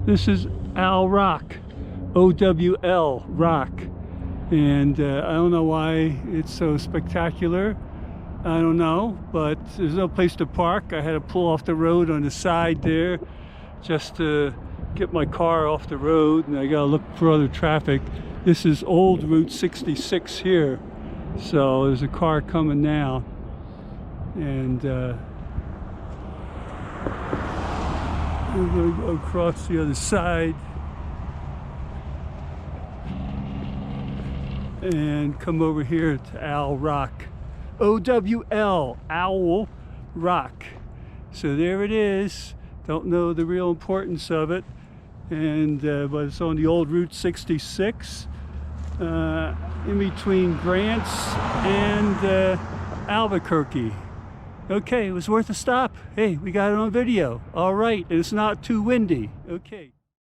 This is Owl Rock, OWL Rock, and I don't know why it's so spectacular. I don't know, but there's no place to park. I had to pull off the road on the side there just to get my car off the road, and I gotta look for other traffic. This is old Route 66 here, so there's a car coming now, and we're going to go across the other side and come over here to Owl Rock. OWL, Owl Rock. So there it is. Don't know the real importance of it, and but it's on the old Route 66 in between Grants and Albuquerque. Okay, it was worth a stop. Hey, we got it on video. All right, and it's not too windy. Okay.